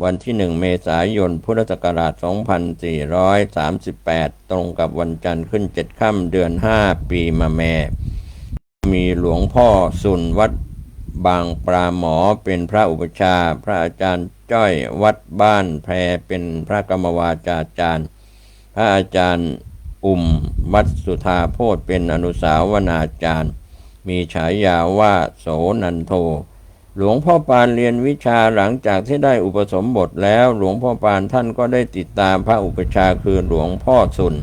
วันที่1 เมษายน พุทธศักราช 2438 ตรงกับวันจันทร์ขึ้น7 ค่ำเดือน 5 ปีมะแม่มีหลวงพ่อสุนวัดบางปลาหมอเป็นพระอุปัชฌาย์พระอาจารย์จ้อยวัดบ้านแพเป็นพระกรรมวาจาจารย์พระอาจารย์วัดสุธาโพธเป็นอนุสาวนาจารย์มีฉายาว่าโสนันโทหลวงพ่อปานเรียนวิชาหลังจากที่ได้อุปสมบทแล้วหลวงพ่อปานท่านก็ได้ติดตามพระอุปัชฌาย์คือหลวงพ่อสุน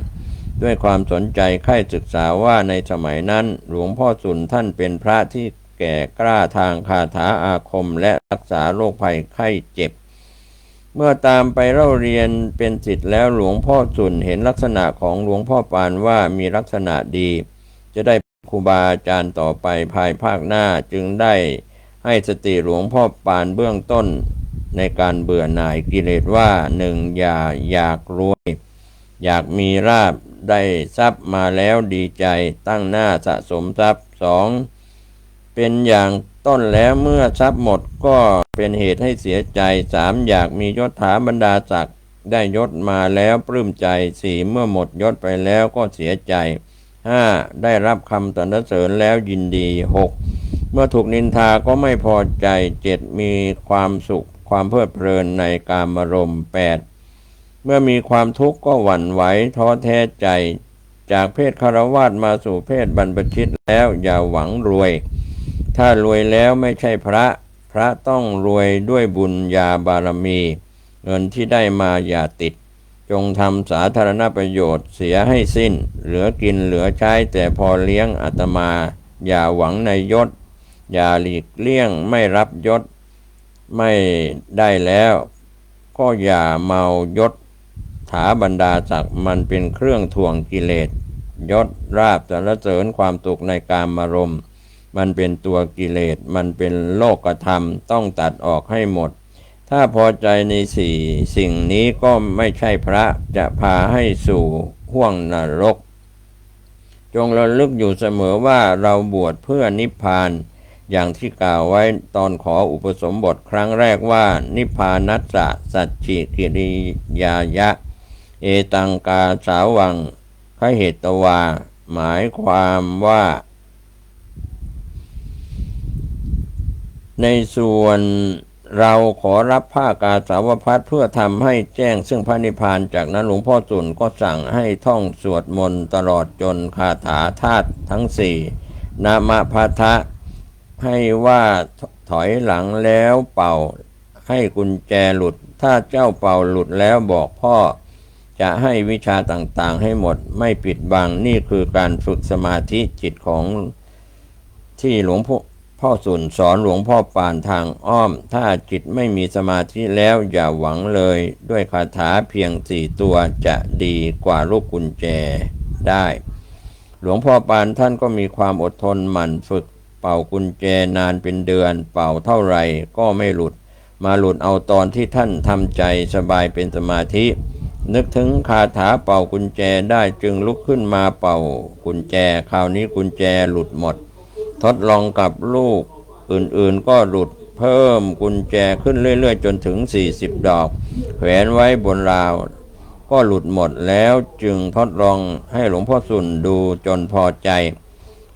ด้วยความสนใจใคร่ศึกษาว่าในสมัยนั้นหลวงพ่อสุนท่านเป็นพระที่แก่กล้าทางคาถาอาคมและรักษาโรคภัยไข้เจ็บเมื่อตามไปเล่าเรียนเป็นศิษย์แล้วหลวงพ่อสุนเห็นลักษณะของหลวงพ่อปานว่ามีลักษณะดีจะได้ครูบาอาจารย์ต่อไปภายภาคหน้าจึงได้ให้สติหลวงพ่อปานเบื้องต้นในการเบื่อหน่ายกิเลสว่า 1. อย่าอยากรวยอยากมีลาภได้ทรัพย์มาแล้วดีใจตั้งหน้าสะสมทรัพย์ 2. เป็นอย่างต้นแล้วเมื่อทรัพย์หมดก็เป็นเหตุให้เสียใจ 3. อยากมียศถาบรรดาศักดิ์ได้ยศมาแล้วปลื้มใจ 4. เมื่อหมดยศไปแล้วก็เสียใจ 5. ได้รับคำสรรเสริญแล้วยินดี 6. เมื่อถูกนินทาก็ไม่พอใจ 7. มีความสุขความเพลิดเพลินในกามารมณ์ 8. เมื่อมีความทุกข์ก็หวั่นไหวท้อแท้ใจจากเพศคฤหัสถ์มาสู่เพศบรรพชิตแล้วอย่าหวังรวยถ้ารวยแล้วไม่ใช่พระต้องรวยด้วยบุญญาบารมีเงินที่ได้มาอย่าติดจงทำสาธารณประโยชน์เสียให้สิ้นเหลือกินเหลือใช้แต่พอเลี้ยงอาตมาอย่าหวังในยศอย่าหลีกเลี่ยงไม่รับยศไม่ได้แล้วก็อย่าเมายศถาบรรดาศักดิ์มันเป็นเครื่องทวงกิเลสยศราบสรรเสริญความสุขในกามารมณ์มันเป็นตัวกิเลสมันเป็นโลกธรรมต้องตัดออกให้หมดถ้าพอใจในสิ่งนี้ก็ไม่ใช่พระจะพาให้สู่ห้วงนรกจงระลึกอยู่เสมอว่าเราบวชเพื่อนิพพานอย่างที่กล่าวไว้ตอนขออุปสมบทครั้งแรกว่านิพพานัสสะสัจฉิกิริยายะเอตังกาสาวังคเหตวาหมายความว่าในส่วนเราขอรับผ้ากาสาวพัสเพื่อทำให้แจ้งซึ่งพระนิพพานจากนั้นหลวงพ่อสุนก็สั่งให้ท่องสวดมนต์ตลอดจนคาถาธาตุทั้ง4นามพัทธะให้ว่าถอยหลังแล้วเป่าให้กุญแจหลุดถ้าเจ้าเป่าหลุดแล้วบอกพ่อจะให้วิชาต่างๆให้หมดไม่ปิดบังนี่คือการฝึกสมาธิจิตของที่หลวงพ่อสุนสอนหลวงพ่อปานทางอ้อมถ้าจิตไม่มีสมาธิแล้วอย่าหวังเลยด้วยคาถาเพียง4 ตัวจะดีกว่าลูกกุญแจได้หลวงพ่อปานท่านก็มีความอดทนหมั่นฝึกเป่ากุญแจนานเป็นเดือนเป่าเท่าไหร่ก็ไม่หลุดมาหลุดเอาตอนที่ท่านทำใจสบายเป็นสมาธินึกถึงคาถาเป่ากุญแจได้จึงลุกขึ้นมาเป่ากุญแจคราวนี้กุญแจหลุดหมดทดลองกับลูกอื่นๆก็หลุดเพิ่มกุญแจขึ้นเรื่อยๆจนถึง40 ดอกแขวนไว้บนราวก็หลุดหมดแล้วจึงทดลองให้หลวงพ่อสุนดูจนพอใจ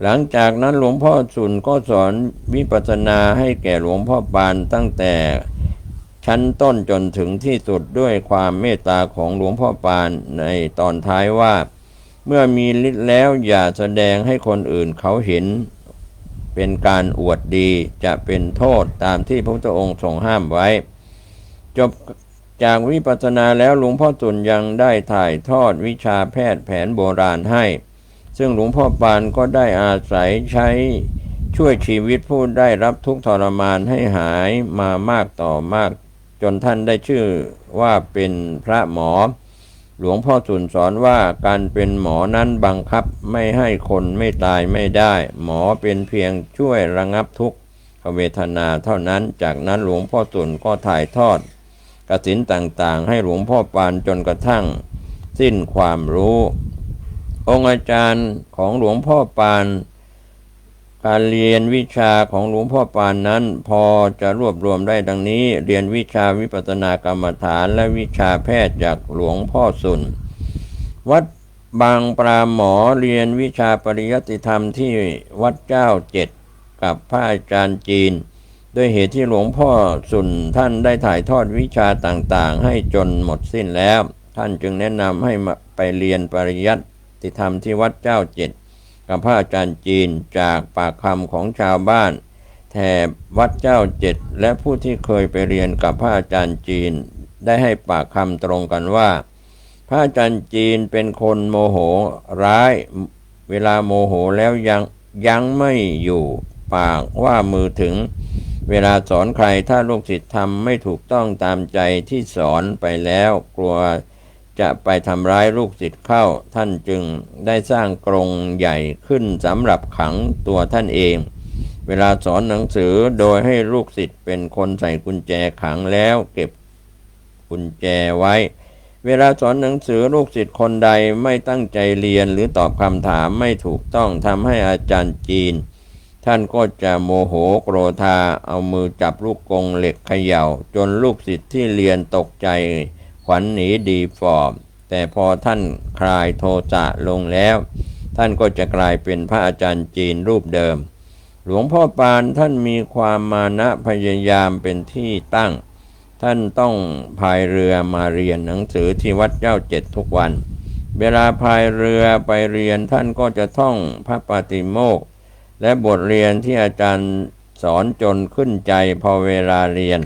หลังจากนั้นหลวงพ่อสุนก็สอนวิปัสสนาให้แก่หลวงพ่อปานตั้งแต่ชั้นต้นจนถึงที่สุดด้วยความเมตตาของหลวงพ่อปานในตอนท้ายว่าเมื่อมีฤทธิ์แล้วอย่าแสดงให้คนอื่นเขาเห็นเป็นการอวดดีจะเป็นโทษตามที่พระพุทธองค์ทรงห้ามไว้จบจากวิปัสสนาแล้วหลวงพ่อสุนยังได้ถ่ายทอดวิชาแพทย์แผนโบราณให้ซึ่งหลวงพ่อปานก็ได้อาศัยใช้ช่วยชีวิตผู้ได้รับทุกข์ทรมานให้หายมามากต่อมากจนท่านได้ชื่อว่าเป็นพระหมอหลวงพ่อสุนสอนว่าการเป็นหมอนั้นบังคับไม่ให้คนไม่ตายไม่ได้หมอเป็นเพียงช่วยระงับทุกขเวทนาเท่านั้นจากนั้นหลวงพ่อสุนก็ถ่ายทอดกสิณต่างๆให้หลวงพ่อปานจนกระทั่งสิ้นความรู้องค์อาจารย์ของหลวงพ่อปาน การเรียนวิชาของหลวงพ่อปานนั้นพอจะรวบรวมได้ดังนี้เรียนวิชาวิปัสสนากรรมฐานและวิชาแพทย์จากหลวงพ่อสุนวัดบางปราหมอเรียนวิชาปริยัติธรรมที่วัดเจ้าเจ็ดกับพระอาจารย์จีนด้วยเหตุที่หลวงพ่อสุนท่านได้ถ่ายทอดวิชาต่างๆให้จนหมดสิ้นแล้วท่านจึงแนะนำให้ไปเรียนปริยัติธรรมที่วัดเจ้าเจ็ดกับพระอาจารย์จีนจากปากคำของชาวบ้านแถบวัดเจ้าเจ็ดและผู้ที่เคยไปเรียนกับพระอาจารย์จีนได้ให้ปากคำตรงกันว่าพระอาจารย์จีนเป็นคนโมโหร้ายเวลาโมโหแล้วยังไม่อยู่ปากว่ามือถึงเวลาสอนใครถ้าลูกศิษย์ทำไม่ถูกต้องตามใจที่สอนไปแล้วกลัวจะไปทำร้ายลูกศิษย์เข้าท่านจึงได้สร้างกรงใหญ่ขึ้นสำหรับขังตัวท่านเองเวลาสอนหนังสือโดยให้ลูกศิษย์เป็นคนใส่กุญแจขังแล้วเก็บกุญแจไว้เวลาสอนหนังสือลูกศิษย์คนใดไม่ตั้งใจเรียนหรือตอบคำถามไม่ถูกต้องทำให้อาจารย์จีนท่านก็จะโมโหโกรธาเอามือจับลูกกรงเหล็กเขย่าจนลูกศิษย์ที่เรียนตกใจขวัญหนีดีฟอร์มแต่พอท่านคลายโทสะลงแล้วท่านก็จะกลายเป็นพระอาจารย์จีนรูปเดิมหลวงพ่อปานท่านมีความมานะพยายามเป็นที่ตั้งท่านต้องพายเรือมาเรียนหนังสือที่วัดเจ้าเจ็ดทุกวันเวลาพายเรือไปเรียนท่านก็จะท่องพระปาติโมกข์และบทเรียนที่อาจารย์สอนจนขึ้นใจพอเวลาเรียน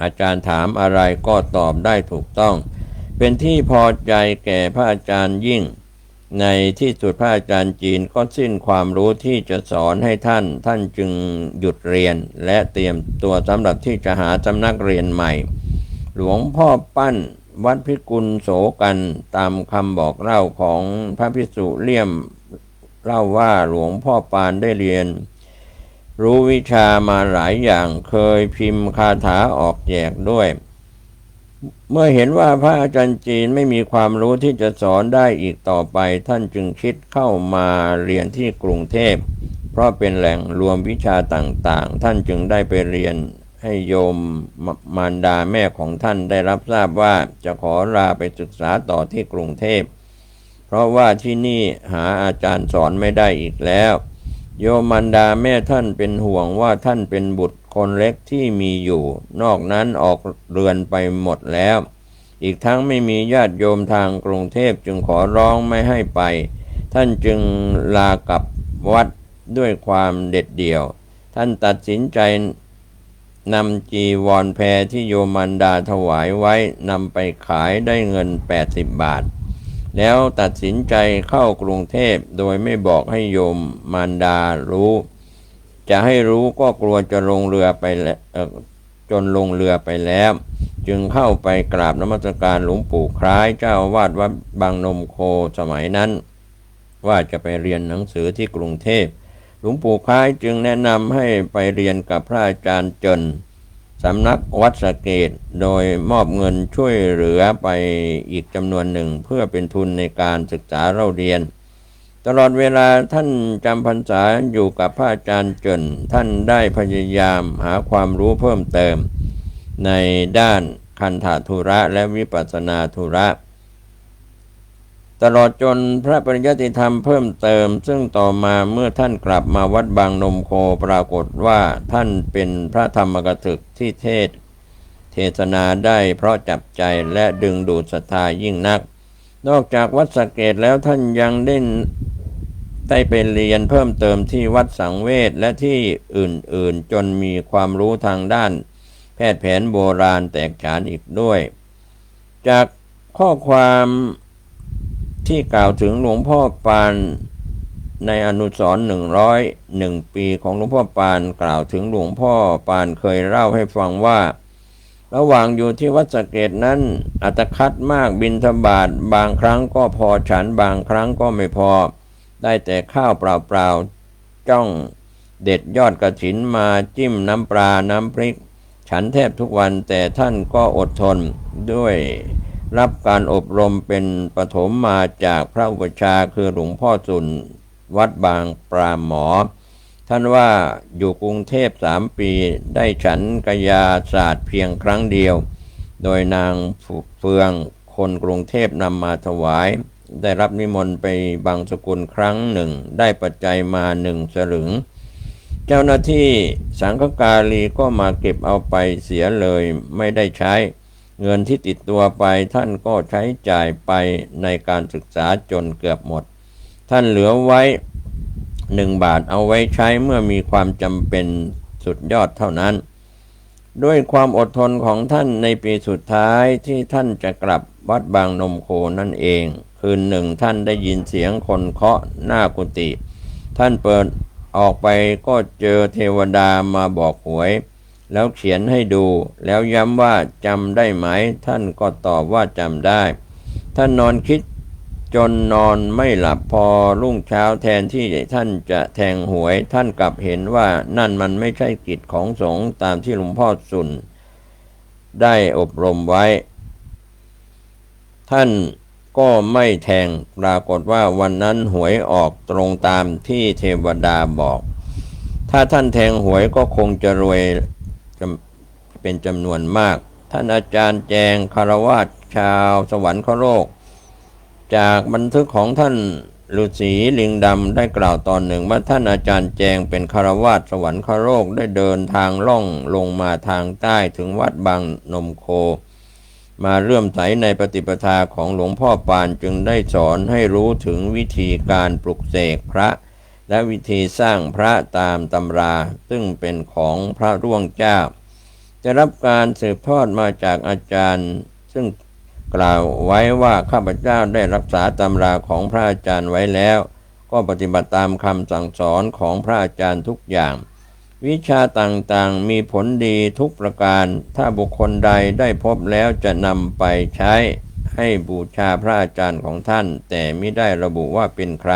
อาจารย์ถามอะไรก็ตอบได้ถูกต้องเป็นที่พอใจแก่พระอาจารย์ยิ่งในที่สุดพระอาจารย์จีนก็สิ้นความรู้ที่จะสอนให้ท่านจึงหยุดเรียนและเตรียมตัวสำหรับที่จะหาสำนักเรียนใหม่หลวงพ่อปั้นวัดพิกุลโสกันตามคำบอกเล่าของพระภิกษุเลี่ยมเล่าว่าหลวงพ่อปานได้เรียนรู้วิชามาหลายอย่างเคยพิมพ์คาถาออกแจกด้วยเมื่อเห็นว่าพระอาจารย์จีนไม่มีความรู้ที่จะสอนได้อีกต่อไปท่านจึงคิดเข้ามาเรียนที่กรุงเทพเพราะเป็นแหล่งรวมวิชาต่างๆท่านจึงได้ไปเรียนให้โยมมารดาแม่ของท่านได้รับทราบว่าจะขอลาไปศึกษาต่อที่กรุงเทพเพราะว่าที่นี่หาอาจารย์สอนไม่ได้อีกแล้วโยมมารดาแม่ท่านเป็นห่วงว่าท่านเป็นบุตรคนเล็กที่มีอยู่นอกนั้นออกเรือนไปหมดแล้วอีกทั้งไม่มีญาติโยมทางกรุงเทพจึงขอร้องไม่ให้ไปท่านจึงลากลับวัดด้วยความเด็ดเดี่ยวท่านตัดสินใจนำจีวรแพรที่โยมมารดาถวายไว้นำไปขายได้เงิน80 บาทแล้วตัดสินใจเข้ากรุงเทพโดยไม่บอกให้โยมมารดารู้จะให้รู้ก็กลัวจะลงเรือไปจนลงเรือไปแล้วจึงเข้าไปกราบนมัสการหลวงปู่คล้ายเจ้าอาวาสวัดบางนมโคสมัยนั้นว่าจะไปเรียนหนังสือที่กรุงเทพหลวงปู่คล้ายจึงแนะนำให้ไปเรียนกับพระอาจารย์เจินสำนักวัดสะเกษโดยมอบเงินช่วยเหลือไปอีกจำนวนหนึ่งเพื่อเป็นทุนในการศึกษาเราเรียนตลอดเวลาท่านจำพรรษาอยู่กับพระอาจารย์เจินท่านได้พยายามหาความรู้เพิ่มเติมในด้านคันธทุระและวิปัสสนาธุระตลอดจนพระปริยัติธรรมเพิ่มเติมซึ่งต่อมาเมื่อท่านกลับมาวัดบางนมโคปรากฏว่าท่านเป็นพระธรรมกถึกที่เทศนาได้เพราะจับใจและดึงดูดศรัทธายิ่งนักนอกจากวัดสะเกษแล้วท่านยังได้ไปเรียนเพิ่มเติมที่วัดสังเวชและที่อื่นๆจนมีความรู้ทางด้านแพทย์แผนโบราณแตกฉานอีกด้วยจากข้อความที่กล่าวถึงหลวงพ่อปานในอนุสรณ์101 ปีของหลวงพ่อปานกล่าวถึงหลวงพ่อปานเคยเล่าให้ฟังว่าระหว่างอยู่ที่วัดสะเกษนั้นอัตคัดมากบิณฑบาตบางครั้งก็พอฉันบางครั้งก็ไม่พอได้แต่ข้าวเปล่าๆจ้องเด็ดยอดกฐินมาจิ้มน้ำปลาน้ำพริกฉันแทบทุกวันแต่ท่านก็อดทนด้วยรับการอบรมเป็นปฐมมาจากพระอุปัชฌาย์คือหลวงพ่อสุนวัดบางปราหมอ ท่านว่าอยู่กรุงเทพ3 ปีได้ฉันกยาศาสตร์เพียงครั้งเดียวโดยนางเฟืองคนกรุงเทพนำมาถวายได้รับนิมนต์ไปบางสกุลครั้งหนึ่งได้ปัจจัยมา1 สลึงเจ้าหน้าที่สังฆกาลีก็มาเก็บเอาไปเสียเลยไม่ได้ใช้เงินที่ติดตัวไปท่านก็ใช้จ่ายไปในการศึกษาจนเกือบหมดท่านเหลือไว้1 บาทเอาไว้ใช้เมื่อมีความจำเป็นสุดยอดเท่านั้นด้วยความอดทนของท่านในปีสุดท้ายที่ท่านจะกลับวัดบางนมโคนั่นเองคืนหนึ่งท่านได้ยินเสียงคนเคาะหน้ากุฏิท่านเปิดออกไปก็เจอเทวดามาบอกหวยแล้วเขียนให้ดูแล้วย้ำว่าจำได้ไหมท่านก็ตอบว่าจำได้ท่านนอนคิดจนนอนไม่หลับพอรุ่งเช้าแทนที่ท่านจะแทงหวยท่านกลับเห็นว่านั่นมันไม่ใช่กิจของสงฆ์ตามที่หลวงพ่อสุนได้อบรมไว้ท่านก็ไม่แทงปรากฏว่าวันนั้นหวยออกตรงตามที่เทวดาบอกถ้าท่านแทงหวยก็คงจะรวยเป็นจำนวนมากท่านอาจารย์แจงคฤหัสถ์ชาวสวรรคโลกจากบันทึกของท่านฤาษีลิงดำได้กล่าวตอนหนึ่งว่าท่านอาจารย์แจงเป็นคฤหัสถ์สวรรคโลกได้เดินทางล่องลงมาทางใต้ถึงวัดบางนมโคมาเลื่อมใสในปฏิปทาของหลวงพ่อปานจึงได้สอนให้รู้ถึงวิธีการปลุกเสกพระและวิธีสร้างพระตามตำราซึ่งเป็นของพระร่วงเจ้าจะรับการสืบทอดมาจากอาจารย์ซึ่งกล่าวไว้ว่าข้าพเจ้าได้รักษาตำราของพระอาจารย์ไว้แล้วก็ปฏิบัติตามคำสั่งสอนของพระอาจารย์ทุกอย่างวิชาต่างๆมีผลดีทุกประการถ้าบุคคลใดได้พบแล้วจะนำไปใช้ให้บูชาพระอาจารย์ของท่านแต่ไม่ได้ระบุว่าเป็นใคร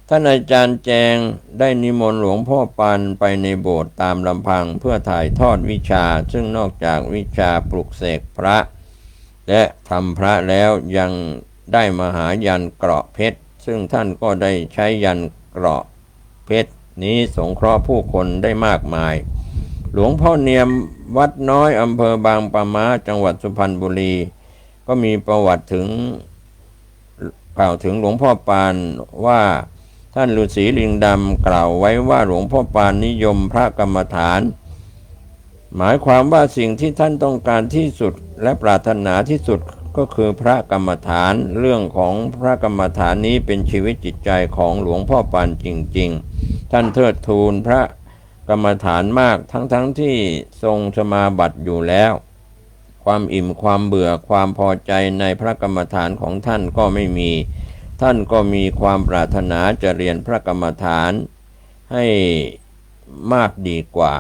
ท่านอาจารย์แจงได้นิมนต์หลวงพ่อปานไปในโบสถ์ตามลำพังเพื่อถ่ายทอดวิชาซึ่งนอกจากวิชาปลุกเสกพระและทำพระแล้วยังได้มหายันเกราะเพชรซึ่งท่านก็ได้ใช้ยันเกราะเพชรนี้สงเคราะห์ผู้คนได้มากมายหลวงพ่อเนียมวัดน้อยอำเภอบางปะมาจังหวัดสุพรรณบุรีก็มีประวัติกล่าวถึงหลวงพ่อปานว่าท่านฤาษีลิงดำกล่าวไว้ว่าหลวงพ่อปานนิยมพระกรรมฐานหมายความว่าสิ่งที่ท่านต้องการที่สุดและปรารถนาที่สุดก็คือพระกรรมฐานเรื่องของพระกรรมฐานนี้เป็นชีวิตจิตใจของหลวงพ่อปานจริงๆท่านเทิดทูนพระกรรมฐานมากทั้งที่ทรงสมาบัติอยู่แล้วความอิ่มความเบื่อความพอใจในพระกรรมฐานของท่านก็ไม่มีท่านก็มีความปรารถนาจะเรียนพระกรรมฐานให้มากดีกว่า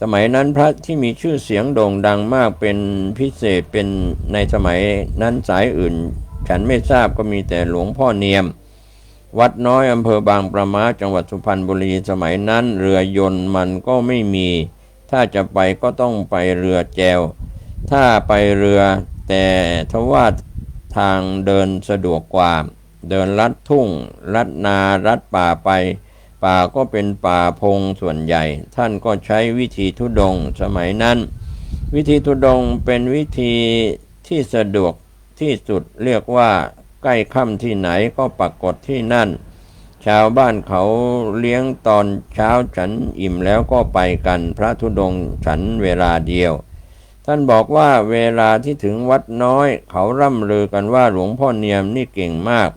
สมัยนั้นพระที่มีชื่อเสียงโด่งดังมากเป็นพิเศษเป็นในสมัยนั้นสายอื่นฉันไม่ทราบก็มีแต่หลวงพ่อเนียมวัดน้อยอำเภอบางปะมาจังหวัดสุพรรณบุรีสมัยนั้นเรือยนต์มันก็ไม่มีถ้าจะไปก็ต้องไปเรือแจวถ้าไปเรือแต่ทว่าทางเดินสะดวกกว่าเดินลัดทุ่งลัดนาลัดป่าไปป่าก็เป็นป่าพงส่วนใหญ่ท่านก็ใช้วิธีธุดงค์สมัยนั้นวิธีธุดงค์เป็นวิธีที่สะดวกที่สุดเรียกว่าใกล้ค่ำที่ไหนก็ปรากฏที่นั่นชาวบ้านเขาเลี้ยงตอนเช้าฉันอิ่มแล้วก็ไปกันพระธุดงค์ฉันเวลาเดียวท่านบอกว่าเวลาที่ถึงวัดน้อยเขาร่ำลือกันว่าหลวงพ่อเนียมนี่เก่งมาก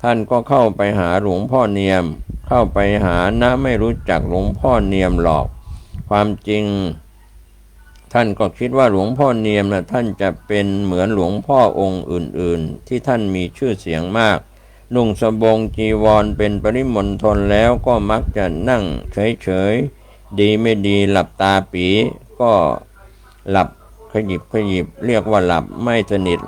ท่านก็เข้าไปหาหลวงพ่อเนียมเข้าไปหานะไม่รู้จักหลวงพ่อเนียมหรอกความจริงท่านก็คิดว่าหลวงพ่อเนียมนะท่านจะเป็นเหมือนหลวงพ่อองค์อื่นๆที่ท่านมีชื่อเสียงมากนุ่งสบงจีวรเป็นปริมณฑลแล้วก็มักจะนั่งเฉยๆดีไม่ดีหลับตาปีก็หลับขยิบเรียกว่าหลับไม่สนิท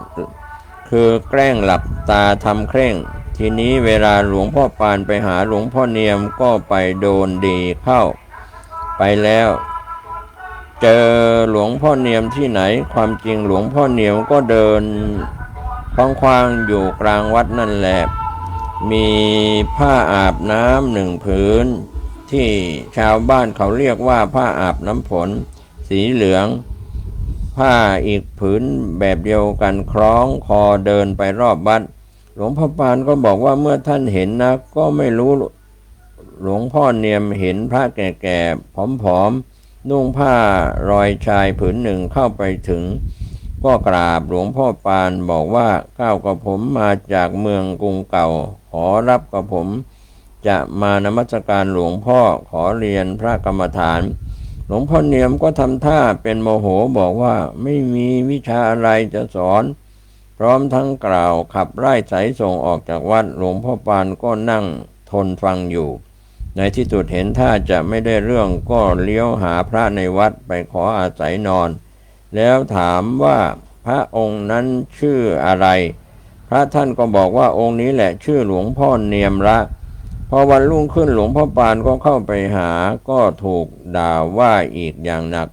คือแกล้งหลับตาทำเคร่งทีนี้เวลาหลวงพ่อปานไปหาหลวงพ่อเนียมก็ไปโดนดีเข้าไปแล้วเจอหลวงพ่อเนียมที่ไหนความจริงหลวงพ่อเนียมก็เดินคว้างๆอยู่กลางวัดนั่นแหละมีผ้าอาบน้ำ1 ผืน ที่ชาวบ้านเขาเรียกว่าผ้าอาบน้ำฝนสีเหลืองผ้าอีกผืนแบบเดียวกันคล้องคอเดินไปรอบวัดหลวงพ่อปานก็บอกว่าเมื่อท่านเห็นนะก็ไม่รู้หลวงพ่อเนียมเห็นพระแก่ๆผอมๆนุ่งผ้ารอยชายผืนหนึ่งเข้าไปถึงก็กราบหลวงพ่อปานบอกว่าก้าวกับผมมาจากเมืองกรุงเก่าขอรับกับผมจะมานมัสการหลวงพ่อขอเรียนพระกรรมฐานหลวงพ่อเนียมก็ทำท่าเป็นโมโหบอกว่าไม่มีวิชาอะไรจะสอนพร้อมทั้งกล่าวขับไล่ไสส่งออกจากวัดหลวงพ่อปานก็นั่งทนฟังอยู่ในที่สุดเห็นท่าจะไม่ได้เรื่องก็เลี้ยวหาพระในวัดไปขออาศัยนอนแล้วถามว่าพระองค์นั้นชื่ออะไรพระท่านก็บอกว่าองค์นี้แหละชื่อหลวงพ่อเนียมละพอวันรุ่งขึ้นหลวงพ่อปานก็เข้าไปหาก็ถูกด่าว่าอีกอย่างหนัก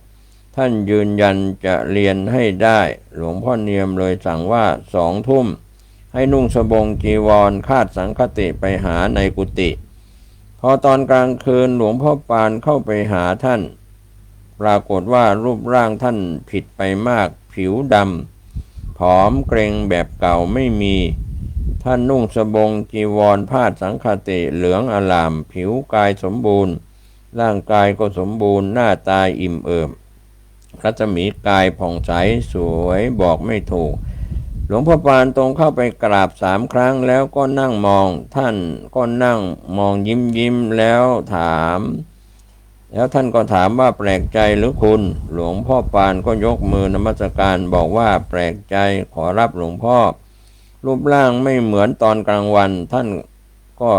ท่านยืนยันจะเรียนให้ได้หลวงพ่อเนียมเลยสั่งว่า2 ทุ่มให้นุ่งสบงจีวรคาดสังฆติไปหาในกุฏิพอตอนกลางคืนหลวงพ่อปานเข้าไปหาท่านปรากฏว่ารูปร่างท่านผิดไปมากผิวดำผอมเกร็งแบบเก่าไม่มีท่านนุ่งสบงจีวรผ้าสังฆติเหลืองอลามผิวกายสมบูรณ์ร่างกายก็สมบูรณ์หน้าตาอิ่มเอิบรัศมีกายผ่องใสสวยบอกไม่ถูกหลวงพ่อปานตรงเข้าไปกราบ3 ครั้งแล้วก็นั่งมองท่านก็นั่งมองยิ้มแล้วท่านก็ถามว่าแปลกใจหรือคุณหลวงพ่อปานก็ยกมือนมัสการบอกว่าแปลกใจขอรับหลวงพ่อรูปร่างไม่เหมือนตอนกลางวันท่านก็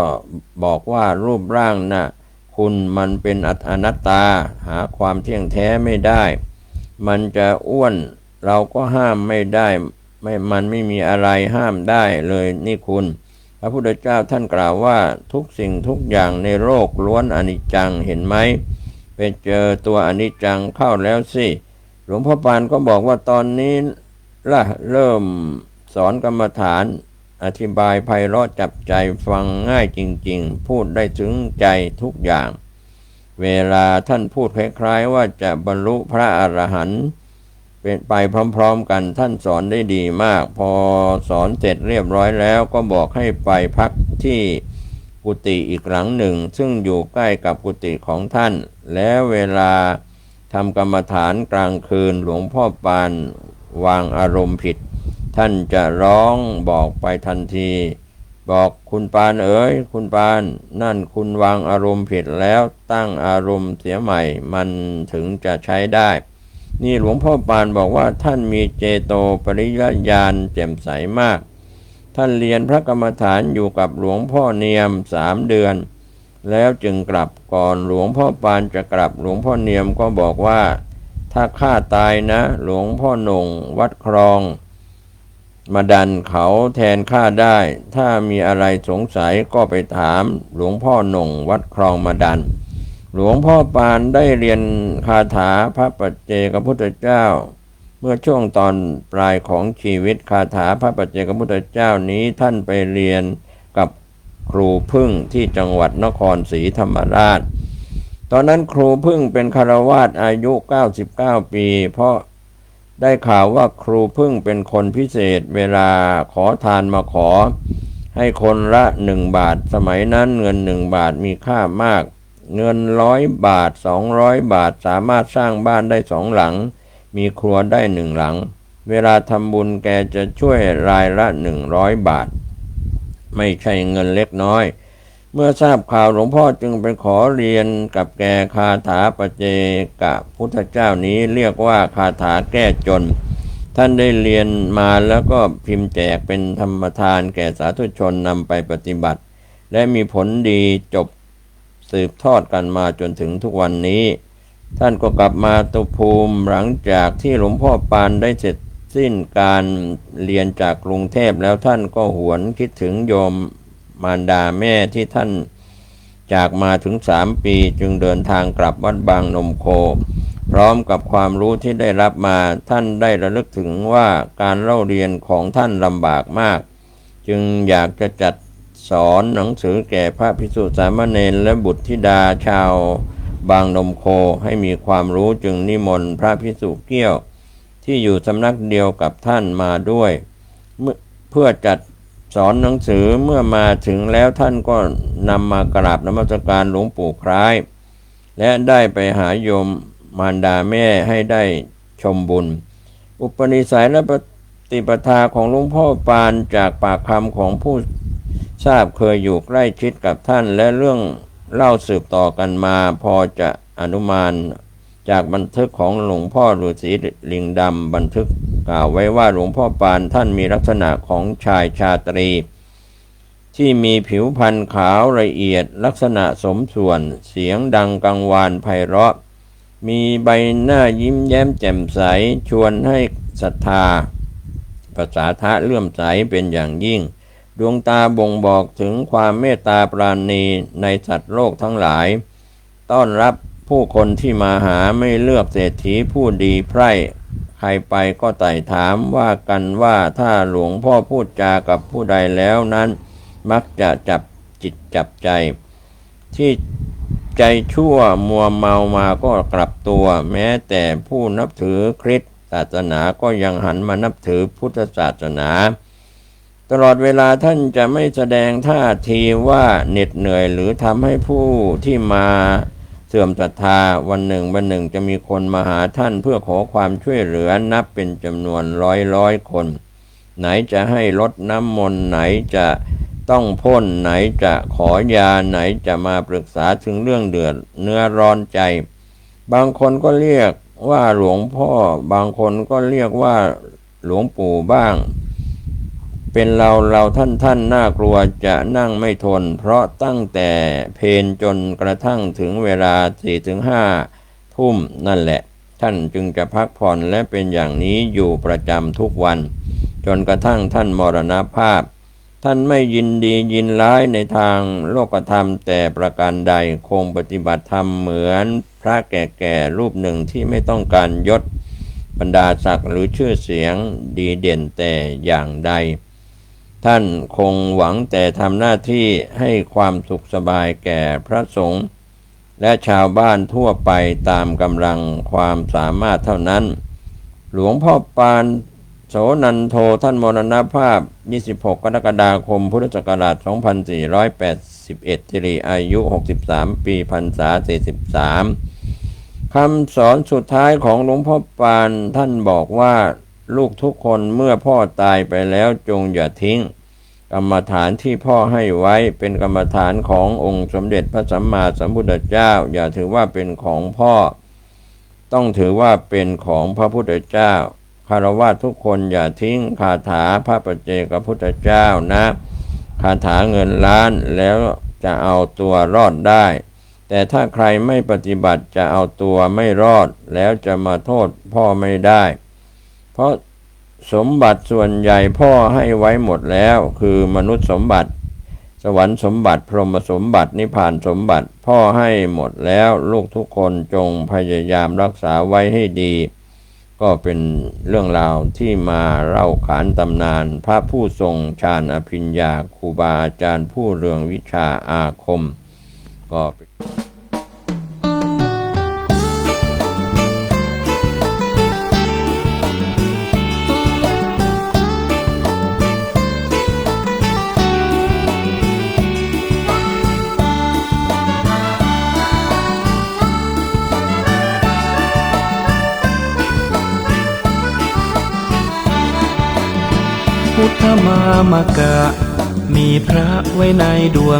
บอกว่ารูปร่างน่ะคุณมันเป็นอนัตตาหาความเที่ยงแท้ไม่ได้มันจะอ้วนเราก็ห้ามไม่ได้มันไม่มีอะไรห้ามได้เลยนี่คุณพระพุทธเจ้าท่านกล่าวว่าทุกสิ่งทุกอย่างในโลกล้วนอนิจจังเห็นไหมไปเจอตัวอนิจจังเข้าแล้วสิหลวงพ่อปานก็บอกว่าตอนนี้เริ่มสอนกรรมฐานอธิบายไพเราะจับใจฟังง่ายจริงๆพูดได้ถึงใจทุกอย่างเวลาท่านพูดคล้ายๆว่าจะบรรลุพระอรหันต์เป็นไปพร้อมๆกันท่านสอนได้ดีมากพอสอนเสร็จเรียบร้อยแล้วก็บอกให้ไปพักที่กุฏิอีกหลังหนึ่งซึ่งอยู่ใกล้กับกุฏิของท่านแล้วเวลาทำกรรมฐานกลางคืนหลวงพ่อปานวางอารมณ์ผิดท่านจะร้องบอกไปทันทีบอกคุณปานเอ๋ยคุณปานนั่นคุณวางอารมณ์ผิดแล้วตั้งอารมณ์เสียใหม่มันถึงจะใช้ได้นี่หลวงพ่อปานบอกว่าท่านมีเจโตปริยญาณแจ่มใสมากท่านเรียนพระกรรมฐานอยู่กับหลวงพ่อเนียม3 เดือนแล้วจึงกลับก่อนหลวงพ่อปานจะกลับหลวงพ่อเนียมก็บอกว่าถ้าข้าตายนะหลวงพ่อหนงวัดคลองมาดันเขาแทนข้าได้ถ้ามีอะไรสงสัยก็ไปถามหลวงพ่อหนงวัดคลองมาดันหลวงพ่อปานได้เรียนคาถาพระปัจเจกพุทธเจ้าเมื่อช่วงตอนปลายของชีวิตคาถาพระปัจเจกพุทธเจ้านี้ท่านไปเรียนกับครูพึ่งที่จังหวัดนครศรีธรรมราชตอนนั้นครูพึ่งเป็นฆราวาสอายุ99 ปีเพราะได้ข่าวว่าครูพึ่งเป็นคนพิเศษเวลาขอทานมาขอให้คนละ1 บาทสมัยนั้นเงิน1 บาทมีค่ามากเงิน100 บาท200 บาทสามารถสร้างบ้านได้2 หลังมีครัวได้1 หลังเวลาทำบุญแกจะช่วยรายละ100 บาทไม่ใช่เงินเล็กน้อยเมื่อทราบข่าวหลวงพ่อจึงไปขอเรียนกับแกคาถาปัจเจกพุทธเจ้านี้เรียกว่าคาถาแก้จนท่านได้เรียนมาแล้วก็พิมพ์แจกเป็นธรรมทานแก่สาธุชนนำไปปฏิบัติและมีผลดีจบสืบทอดกันมาจนถึงทุกวันนี้ท่านก็กลับมาตุภูมิหลังจากที่หลวงพ่อปานได้เสร็จสิ้นการเรียนจากกรุงเทพแล้วท่านก็หวนคิดถึงโยมมารดาแม่ที่ท่านจากมาถึง3 ปีจึงเดินทางกลับวัดบางนมโคพร้อมกับความรู้ที่ได้รับมาท่านได้ระลึกถึงว่าการเล่าเรียนของท่านลำบากมากจึงอยากจะจัด สอนหนังสือแก่พระภิกษุสามเณรและบุตรธิดาชาวบางนมโคให้มีความรู้จึงนิมนต์พระภิกษุเกี้ยวที่อยู่สำนักเดียวกับท่านมาด้วยเพื่อจัดสอนหนังสือเมื่อมาถึงแล้วท่านก็นำมากราบนมัสการหลวงปู่คล้ายและได้ไปหาโยมมารดาแม่ให้ได้ชมบุญอุปนิสัยและปฏิปทาของหลวงพ่อปานจากปากคำของผู้ทราบเคยอยู่ใกล้ชิดกับท่านและเรื่องเล่าสืบต่อกันมาพอจะอนุมานจากบันทึกของหลวงพ่อฤาษีลิงดำบันทึกกล่าวไว้ว่าหลวงพ่อปานท่านมีลักษณะของชายชาตรีที่มีผิวพรรณขาวละเอียดลักษณะสมส่วนเสียงดังกังวานไพเราะมีใบหน้ายิ้มแย้มแจ่มใสชวนให้ศรัทธาประสาทะเลื่อมใสเป็นอย่างยิ่งดวงตาบ่งบอกถึงความเมตตาปราณีในสัตว์โลกทั้งหลายต้อนรับผู้คนที่มาหาไม่เลือกเศรษฐีผู้ดีไพร่ใครไปก็ไต่ถามว่ากันว่าถ้าหลวงพ่อพูดจากับผู้ใดแล้วนั้นมักจะจับจิตจับใจที่ใจชั่วมัวเมามาก็กลับตัวแม้แต่ผู้นับถือคริสต์ศาสนาก็ยังหันมานับถือพุทธศาสนาตลอดเวลาท่านจะไม่แสดงท่าทีว่าเหน็ดเหนื่อยหรือทำให้ผู้ที่มาเสื่อมศรัทธาวันหนึ่งจะมีคนมาหาท่านเพื่อขอความช่วยเหลือนับเป็นจำนวนร้อยคนไหนจะให้รดน้ำมนต์ไหนจะต้องพ่นไหนจะขอยาไหนจะมาปรึกษาถึงเรื่องเดือดเนื้อร้อนใจบางคนก็เรียกว่าหลวงพ่อบางคนก็เรียกว่าหลวงปู่บ้างเป็นเราท่านน่ากลัวจะนั่งไม่ทนเพราะตั้งแต่เพลจนกระทั่งถึงเวลา 4-5 ทุ่มนั่นแหละท่านจึงจะพักผ่อนและเป็นอย่างนี้อยู่ประจำทุกวันจนกระทั่งท่านมรณภาพท่านไม่ยินดียินร้ายในทางโลกธรรมแต่ประการใดคงปฏิบัติธรรมเหมือนพระแก่ๆรูปหนึ่งที่ไม่ต้องการยศบรรดาศักดิ์หรือชื่อเสียงดีเด่นแต่อย่างใดท่านคงหวังแต่ทำหน้าที่ให้ความสุขสบายแก่พระสงฆ์และชาวบ้านทั่วไปตามกำลังความสามารถเท่านั้นหลวงพ่อปานโสนันโทท่านมรณภาพ26 กรกฎาคมพุทธศักราช 2481 สิริอายุ 63 ปีพรรษา 43 คำสอนสุดท้ายของหลวงพ่อปานท่านบอกว่าลูกทุกคนเมื่อพ่อตายไปแล้วจงอย่าทิ้งกรรมฐานที่พ่อให้ไว้เป็นกรรมฐานขององค์สมเด็จพระสัมมาสัมพุทธเจ้าอย่าถือว่าเป็นของพ่อต้องถือว่าเป็นของพระพุทธเจ้าคฤหัสถ์ทุกคนอย่าทิ้งคาถาพระปัจเจกพุทธเจ้านะคาถาเงินล้านแล้วจะเอาตัวรอดได้แต่ถ้าใครไม่ปฏิบัติจะเอาตัวไม่รอดแล้วจะมาโทษพ่อไม่ได้เพราะสมบัติส่วนใหญ่พ่อให้ไว้หมดแล้วคือมนุษย์สมบัติสวรรค์สมบัติพรหมสมบัตินิพพานสมบัติพ่อให้หมดแล้วลูกทุกคนจงพยายามรักษาไว้ให้ดีก็เป็นเรื่องราวที่มาเล่าขานตำนานพระผู้ทรงฌานอภิญญาครูบาอาจารย์ผู้เรืองวิชาอาคมก็พุทธมามกะมีพระไว้ในดวง